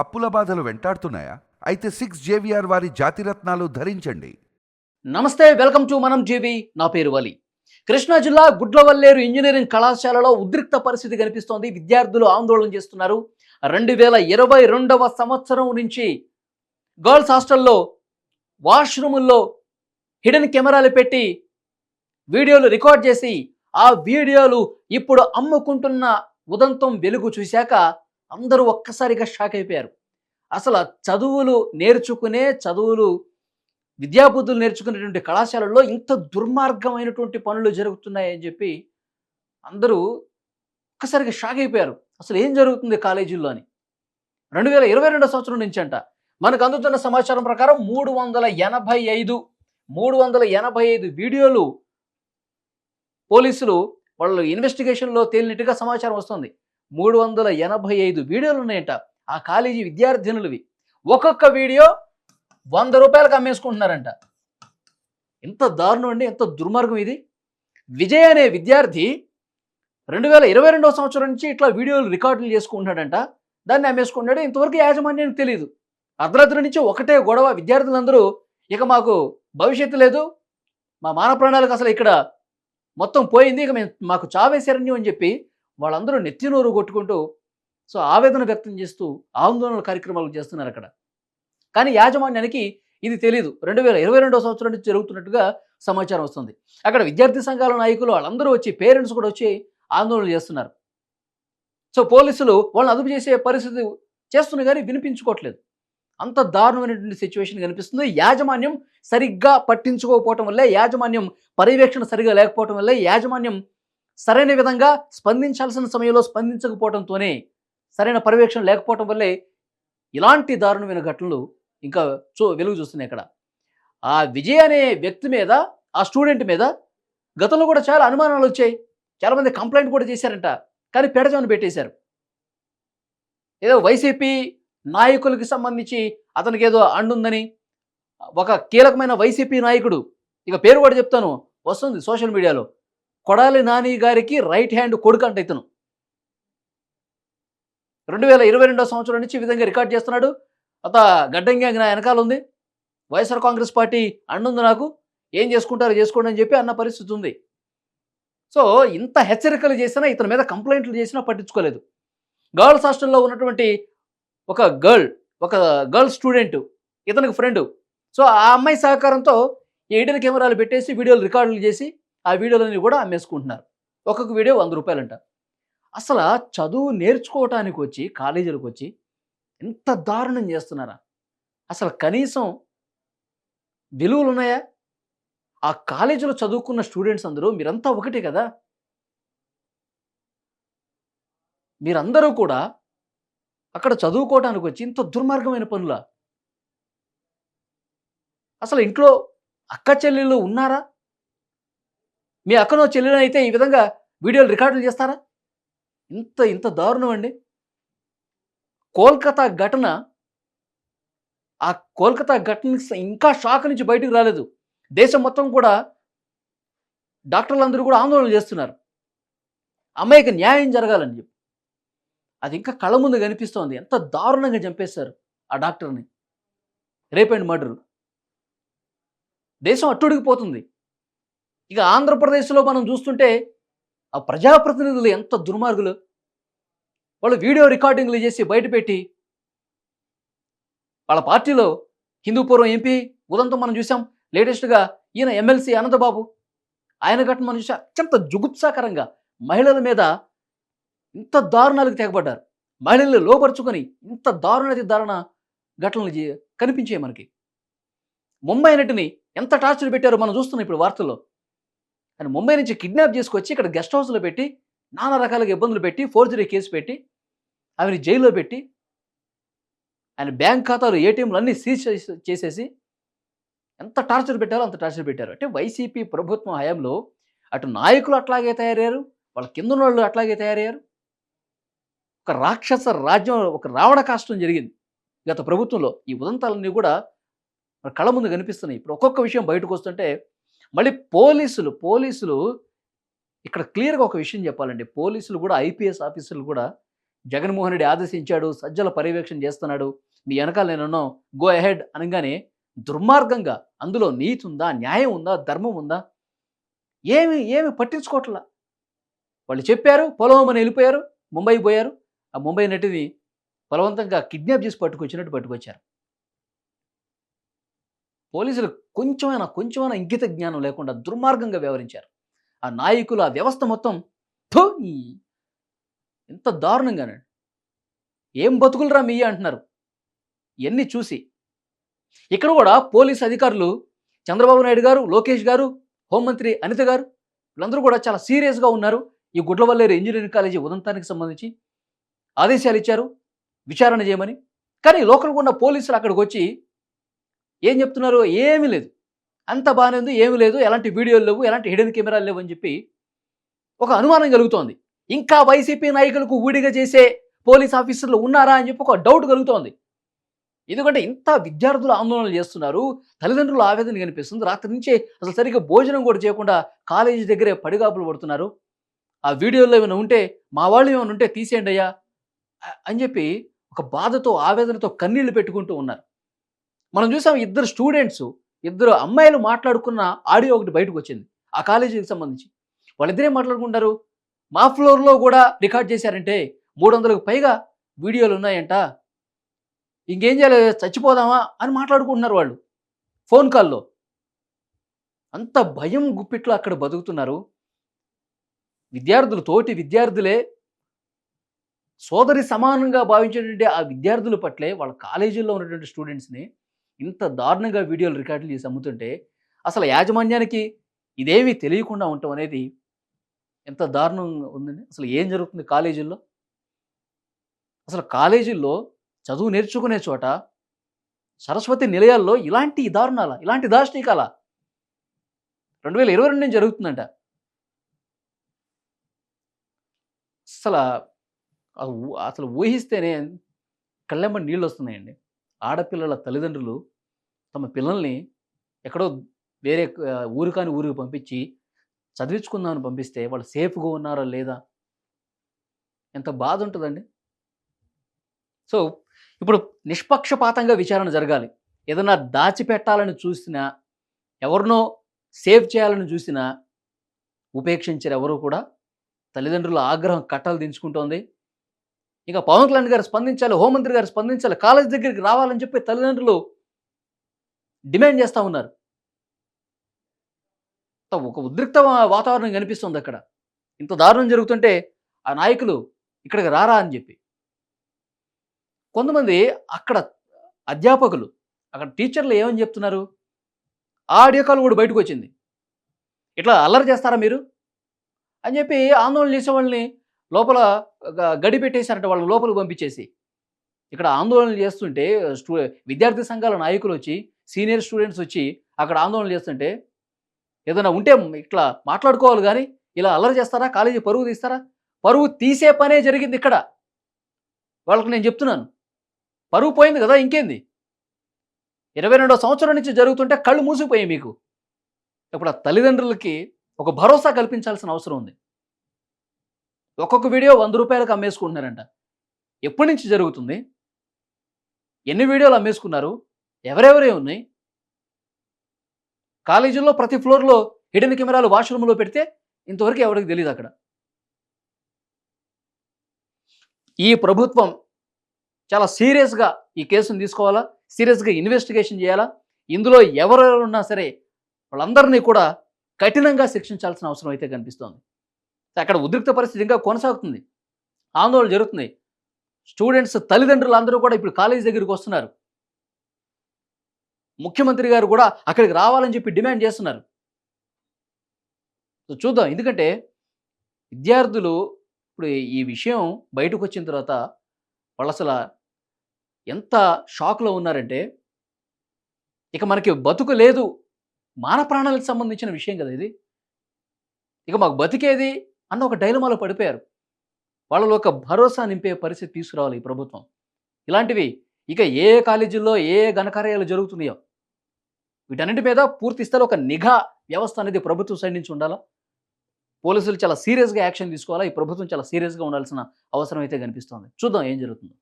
అప్పుల బాధలు వెంటాడుతున్నాయా? అయితే 6 JVR వారి జాతిరత్నాలు ధరించండి. నమస్తే, వెల్కమ్ టు మనం జీవి. నా పేరు వలి. కృష్ణా జిల్లా గుడ్లవల్లేరు ఇంజనీరింగ్ కళాశాలలో ఉద్రిక్త పరిస్థితి కనిపిస్తోంది. విద్యార్థులు ఆందోళన చేస్తున్నారు. 2022వ సంవత్సరం నుంచి గర్ల్స్ హాస్టల్లో వాష్రూముల్లో హిడెన్ కెమెరాలు పెట్టి వీడియోలు రికార్డ్ చేసి ఆ వీడియోలు ఇప్పుడు అమ్ముకుంటున్న ఉదంతం వెలుగు చూశాక అందరూ ఒక్కసారిగా షాక్ అయిపోయారు. అసలు చదువులు విద్యాబుద్ధులు నేర్చుకునేటువంటి కళాశాలల్లో ఇంత దుర్మార్గమైనటువంటి పనులు జరుగుతున్నాయని చెప్పి అందరూ ఒక్కసారిగా షాక్ అయిపోయారు. అసలు ఏం జరుగుతుంది కాలేజీల్లో అని. 2022 సంవత్సరం నుంచి అంట మనకు అందుతున్న సమాచారం ప్రకారం 385 వీడియోలు పోలీసులు వాళ్ళు ఇన్వెస్టిగేషన్లో తేలినట్టుగా సమాచారం వస్తుంది. 385 వీడియోలు ఉన్నాయంట ఆ కాలేజీ విద్యార్థినులవి. ఒక్కొక్క వీడియో 100 రూపాయలకు అమ్మేసుకుంటున్నారంట. ఎంత దారుణం అండి, ఎంత దుర్మార్గం ఇది. విజయ్ అనే విద్యార్థి 2022వ సంవత్సరం నుంచి ఇట్లా వీడియోలు రికార్డులు చేసుకుంటున్నాడంట. దాన్ని అమ్మేసుకుంటున్నాడు. ఇంతవరకు యాజమాన్యానికి తెలియదు. అర్ధరాత్రి నుంచి ఒకటే గొడవ. విద్యార్థులందరూ ఇక మాకు భవిష్యత్తు లేదు, మా మాన ప్రాణాలకు అసలు ఇక్కడ మొత్తం పోయింది, ఇక మాకు చావే శరణ్యం అని చెప్పి వాళ్ళందరూ నెత్తినోరు కొట్టుకుంటూ ఆవేదన వ్యక్తం చేస్తూ ఆందోళన కార్యక్రమాలు చేస్తున్నారు అక్కడ. కానీ యాజమాన్యానికి ఇది తెలియదు. 2022వ సంవత్సరం నుంచి జరుగుతున్నట్టుగా సమాచారం వస్తుంది. అక్కడ విద్యార్థి సంఘాల నాయకులు వాళ్ళందరూ వచ్చి, పేరెంట్స్ కూడా వచ్చి ఆందోళన చేస్తున్నారు. పోలీసులు వాళ్ళని అదుపు చేసే పరిస్థితి చేస్తున్నా కానీ వినిపించుకోవట్లేదు. అంత దారుణమైనటువంటి సిచ్యువేషన్ కనిపిస్తుంది. యాజమాన్యం సరిగ్గా పట్టించుకోకపోవటం వల్లే, యాజమాన్యం పర్యవేక్షణ సరిగా లేకపోవటం వల్లే, యాజమాన్యం సరైన విధంగా స్పందించాల్సిన సమయంలో స్పందించకపోవడంతోనే, సరైన పర్యవేక్షణ లేకపోవటం వల్లే ఇలాంటి దారుణమైన ఘటనలు ఇంకా వెలుగు చూస్తున్నాయి ఇక్కడ. ఆ విజయ్ అనే వ్యక్తి మీద, ఆ స్టూడెంట్ మీద గతంలో కూడా చాలా అనుమానాలు వచ్చాయి. చాలామంది కంప్లైంట్ కూడా చేశారంట. కానీ పెడజాను పెట్టేశారు. ఏదో వైసీపీ నాయకులకి సంబంధించి అతనికి ఏదో అండుందని, ఒక కీలకమైన వైసీపీ నాయకుడు, ఇక పేరు కూడా చెప్తాను, వస్తుంది సోషల్ మీడియాలో, కొడాలి నాని గారికి రైట్ హ్యాండ్ కొడుకు అంట ఇతను. 2022వ సంవత్సరం నుంచి ఈ విధంగా రికార్డ్ చేస్తున్నాడు. గడ్డం గ్యాంగ్ నా వెనకాల ఉంది, వైఎస్ఆర్ కాంగ్రెస్ పార్టీ అండుంది, నాకు ఏం చేసుకుంటారో చేసుకోండి అని చెప్పి అన్న పరిస్థితి ఉంది. ఇంత హెచ్చరికలు చేసినా, ఇతని మీద కంప్లైంట్లు చేసినా పట్టించుకోలేదు. గర్ల్స్ హాస్టల్లో ఉన్నటువంటి ఒక గర్ల్ స్టూడెంట్, ఇతనికి ఫ్రెండ్. ఆ అమ్మాయి సహకారంతో హిడెన్ కెమెరాలు పెట్టేసి వీడియోలు రికార్డులు చేసి ఆ వీడియోలన్నీ కూడా అమ్మేసుకుంటున్నారు. ఒక్కొక్క వీడియో 100 రూపాయలంట. అసలు చదువు నేర్చుకోవటానికి వచ్చి, కాలేజీలకు వచ్చి ఎంత దారుణం చేస్తున్నారా? అసలు కనీసం విలువలు ఉన్నాయా? ఆ కాలేజీలో చదువుకున్న స్టూడెంట్స్ అందరూ మీరంతా ఒకటే కదా. మీరందరూ కూడా అక్కడ చదువుకోవడానికి వచ్చి ఇంత దుర్మార్గమైన పనులా? అసలు ఇంట్లో అక్క చెల్లెళ్ళు ఉన్నారా? మీ అక్కనో చెల్లెలు అయితే ఈ విధంగా వీడియోలు రికార్డులు చేస్తారా? ఇంత దారుణం అండి. కోల్కతా ఘటన, ఆ కోల్కతా ఘటన ఇంకా షాక్ నుంచి బయటకు రాలేదు. దేశం మొత్తం కూడా డాక్టర్లందరూ కూడా ఆందోళన చేస్తున్నారు. అమ్మాయికి న్యాయం జరగాలని చెప్పి. అది ఇంకా కళ్ళ ముందు కనిపిస్తోంది. ఎంత దారుణంగా చంపేశారు ఆ డాక్టర్ని. Rape and murder. దేశం అట్టుడికిపోతుంది. ఇక ఆంధ్రప్రదేశ్లో మనం చూస్తుంటే ఆ ప్రజాప్రతినిధులు ఎంత దుర్మార్గులు. వాళ్ళు వీడియో రికార్డింగ్లు చేసి బయటపెట్టి, వాళ్ళ పార్టీలో హిందూపురం ఎంపీ ఉదంతం మనం చూసాం. లేటెస్ట్గా ఈయన ఎమ్మెల్సీ అనంతబాబు, ఆయన ఘటన మనం చూసాం. అత్యంత జుగుప్సాకరంగా మహిళల మీద ఇంత దారుణాలకు తెగబడ్డారు. మహిళలు లోపరుచుకొని ఇంత దారుణ ఘటనలు కనిపించాయి మనకి. ముంబై నటిని ఎంత టార్చర్ పెట్టారో మనం చూస్తున్నాం ఇప్పుడు వార్తల్లో. ఆయన ముంబై నుంచి కిడ్నాప్ చేసుకొచ్చి ఇక్కడ గెస్ట్ హౌస్లో పెట్టి, నానా రకాలుగా ఇబ్బందులు పెట్టి, ఫోర్జరీ కేసు పెట్టి, ఆమెను జైల్లో పెట్టి, ఆయన బ్యాంక్ ఖాతాలు, ఏటీఎంలు అన్నీ సీజ్ చేసేసి ఎంత టార్చర్ పెట్టారో అంత టార్చర్ పెట్టారు. అంటే వైసీపీ ప్రభుత్వం హయాంలో అటు నాయకులు అట్లాగే తయారయ్యారు, వాళ్ళ కింద వాళ్ళు అట్లాగే తయారయ్యారు. ఒక రాక్షస రాజ్యం, ఒక రావణ కాష్టం జరిగింది గత ప్రభుత్వంలో. ఈ ఉదంతాలన్నీ కూడా కళ్ళ ముందు కనిపిస్తున్నాయి. ఇప్పుడు ఒక్కొక్క విషయం బయటకు వస్తుంటే మళ్ళీ పోలీసులు ఇక్కడ క్లియర్గా ఒక విషయం చెప్పాలండి. పోలీసులు కూడా, ఐపీఎస్ ఆఫీసర్లు కూడా జగన్మోహన్ రెడ్డి ఆదేశించాడు, సజ్జల పర్యవేక్షణ చేస్తున్నాడు, మీ వెనకాల నేనున్నాం, గో అహెడ్ అనగానే దుర్మార్గంగా అందులో నీతి ఉందా, న్యాయం ఉందా, ధర్మం ఉందా, ఏమి ఏమి పట్టించుకోవట్లా. వాళ్ళు చెప్పారు, పొలవమని వెళ్ళిపోయారు, ముంబై పోయారు. ఆ ముంబై నటిని బలవంతంగా కిడ్నాప్ చేసి పట్టుకొచ్చినట్టు పట్టుకొచ్చారు. పోలీసులు కొంచెమైనా ఇంగిత జ్ఞానం లేకుండా దుర్మార్గంగా వ్యవహరించారు. ఆ నాయకులు, ఆ వ్యవస్థ మొత్తం థు ఎంత దారుణంగానండి. ఏం బతుకులురా మీయి అంటున్నారు ఇవన్నీ చూసి. ఇక్కడ కూడా పోలీస్ అధికారులు చంద్రబాబు నాయుడు గారు, లోకేష్ గారు, హోంమంత్రి అనిత గారు వీళ్ళందరూ కూడా చాలా సీరియస్గా ఉన్నారు. ఈ గుడ్లవల్లేరు ఇంజనీరింగ్ కాలేజీ ఉదంతానికి సంబంధించి ఆదేశాలు ఇచ్చారు విచారణ చేయమని. కానీ లోకల్గా ఉన్న పోలీసులు అక్కడికి వచ్చి ఏం చెప్తున్నారు? ఏమీ లేదు, అంత బాగానే ఉంది, ఏమీ లేదు, ఎలాంటి వీడియోలు లేవు, ఎలాంటి హిడెన్ కెమెరాలు లేవు అని చెప్పి ఒక అనుమానం కలుగుతోంది. ఇంకా వైసీపీ నాయకులకు ఊడిగా చేసే పోలీస్ ఆఫీసర్లు ఉన్నారా అని చెప్పి ఒక డౌట్ కలుగుతోంది. ఎందుకంటే ఇంత విద్యార్థులు ఆందోళనలు చేస్తున్నారు, తల్లిదండ్రులు ఆవేదన కనిపిస్తుంది. రాత్రి నుంచే అసలు సరిగ్గా భోజనం కూడా చేయకుండా కాలేజీ దగ్గరే పడిగాపులు పడుతున్నారు. ఆ వీడియోలో ఏమైనా ఉంటే, మా వాళ్ళు ఏమైనా ఉంటే తీసేయండి అయ్యా అని చెప్పి ఒక బాధతో, ఆవేదనతో కన్నీళ్లు పెట్టుకుంటూ ఉన్నారు. మనం చూసాం ఇద్దరు అమ్మాయిలు మాట్లాడుకున్న ఆడియో ఒకటి బయటకు వచ్చింది ఆ కాలేజీకి సంబంధించి. వాళ్ళిద్దరే మాట్లాడుకుంటారు, మా ఫ్లోర్లో కూడా రికార్డ్ చేశారంటే 300కు పైగా వీడియోలు ఉన్నాయంట, ఇంకేం చేయాలి, చచ్చిపోదామా అని మాట్లాడుకుంటున్నారు వాళ్ళు ఫోన్ కాల్లో. అంత భయం గుప్పిట్లో అక్కడ బతుకుతున్నారు విద్యార్థులు. తోటి విద్యార్థులే సోదరి సమానంగా భావించేటువంటి ఆ విద్యార్థుల పట్లే వాళ్ళ కాలేజీల్లో ఉన్నటువంటి స్టూడెంట్స్ని ఇంత దారుణంగా వీడియోలు రికార్డులు చేసి అమ్ముతుంటే అసలు యాజమాన్యానికి ఇదేమీ తెలియకుండా ఉండటం అనేది ఎంత దారుణంగా ఉందండి. అసలు ఏం జరుగుతుంది కాలేజీల్లో? అసలు కాలేజీల్లో చదువు నేర్చుకునే చోట, సరస్వతి నిలయాల్లో ఇలాంటి దారుణాల, ఇలాంటి దాష్టీకాల 2022 నుంచి జరుగుతుందంట. అసలు ఊహిస్తేనే కళ్ళెంబడి నీళ్ళు వస్తున్నాయండి. ఆడపిల్లల తల్లిదండ్రులు తమ పిల్లల్ని ఎక్కడో వేరే ఊరు కాని ఊరికి పంపించి చదివించుకుందామని పంపిస్తే వాళ్ళు సేఫ్గా ఉన్నారా లేదా, ఎంత బాధ ఉంటుందండి. సో ఇప్పుడు నిష్పక్షపాతంగా విచారణ జరగాలి. ఏదన్నా దాచిపెట్టాలని చూసినా, ఎవరినో సేవ్ చేయాలని చూసినా ఉపేక్షించారు ఎవరు కూడా. తల్లిదండ్రుల ఆగ్రహం కట్టలు దించుకుంటోంది. ఇక పవన్ కళ్యాణ్ గారు స్పందించాలి, హోంమంత్రి గారు స్పందించాలి, కాలేజ్ దగ్గరికి రావాలని చెప్పి తల్లిదండ్రులు డిమాండ్ చేస్తూ ఉన్నారు. ఒక ఉద్రిక్త వాతావరణం కనిపిస్తుంది అక్కడ. ఇంత దారుణం జరుగుతుంటే ఆ నాయకులు ఇక్కడికి రారా అని చెప్పి. కొంతమంది అక్కడ అధ్యాపకులు, అక్కడ టీచర్లు ఏమని చెప్తున్నారు? ఆ ఆడియో కాల్ కూడా బయటకు వచ్చింది. ఇట్లా అల్లరి చేస్తారా మీరు అని చెప్పి ఆందోళన చేసే వాళ్ళని లోపల గడి పెట్టేశారంట, వాళ్ళని లోపలికి పంపించేసి. ఇక్కడ ఆందోళనలు చేస్తుంటే విద్యార్థి సంఘాల నాయకులు వచ్చి, సీనియర్ స్టూడెంట్స్ వచ్చి అక్కడ ఆందోళన చేస్తుంటే ఏదైనా ఉంటే ఇట్లా మాట్లాడుకోవాలి కానీ ఇలా అల్లరి చేస్తారా? కాలేజీ పరువు తీస్తారా? పరువు తీసే పనే జరిగింది ఇక్కడ. వాళ్ళకి నేను చెప్తున్నాను, పరువు పోయింది కదా, ఇంకేంది. 22వ సంవత్సరం నుంచి జరుగుతుంటే కళ్ళు మూసిపోయాయి మీకు. ఇప్పుడు ఆ తల్లిదండ్రులకి ఒక భరోసా కల్పించాల్సిన అవసరం ఉంది. ఒక్కొక్క వీడియో 100 రూపాయలకు అమ్మేసుకుంటున్నారంట. ఎప్పటి నుంచి జరుగుతుంది? ఎన్ని వీడియోలు అమ్మేసుకున్నారు? ఎవరెవరే ఉన్నాయి? కాలేజీల్లో ప్రతి ఫ్లోర్లో హిడెన్ కెమెరాలు వాష్రూమ్లో పెడితే ఇంతవరకు ఎవరికి తెలియదు అక్కడ. ఈ ప్రభుత్వం చాలా సీరియస్గా ఈ కేసును తీసుకోవాలా, సీరియస్గా ఇన్వెస్టిగేషన్ చేయాలా. ఇందులో ఎవరెవరు ఉన్నా సరే వాళ్ళందరినీ కూడా కఠినంగా శిక్షించాల్సిన అవసరం అయితే కనిపిస్తోంది. అక్కడ ఉద్రిక్త పరిస్థితి ఇంకా కొనసాగుతుంది, ఆందోళన జరుగుతుంది. స్టూడెంట్స్ తల్లిదండ్రులు అందరూ కూడా ఇప్పుడు కాలేజీ దగ్గరికి వస్తున్నారు. ముఖ్యమంత్రి గారు కూడా అక్కడికి రావాలని చెప్పి డిమాండ్ చేస్తున్నారు. చూద్దాం, ఎందుకంటే విద్యార్థులు ఇప్పుడు ఈ విషయం బయటకు వచ్చిన తర్వాత వాళ్ళు అసలు ఎంత షాక్లో ఉన్నారంటే, ఇక మనకి బతుకు లేదు, మాన ప్రాణాలకు సంబంధించిన విషయం కదా ఇది, ఇక మాకు బతికేది అన్న ఒక డైలమాలో పడిపోయారు. వాళ్ళలో ఒక భరోసా నింపే పరిస్థితి తీసుకురావాలి ఈ ప్రభుత్వం. ఇలాంటివి ఇక ఏ కాలేజీల్లో ఏ ఘనకార్యాలు జరుగుతున్నాయో వీటన్నిటి మీద పూర్తి స్థాయిలో ఒక నిఘా వ్యవస్థ అనేది ప్రభుత్వం సైడ్ నుంచి ఉండాలా. పోలీసులు చాలా సీరియస్గా యాక్షన్ తీసుకోవాలా, ఈ ప్రభుత్వం చాలా సీరియస్గా ఉండాల్సిన అవసరం అయితే కనిపిస్తోంది. చూద్దాం ఏం జరుగుతుందో.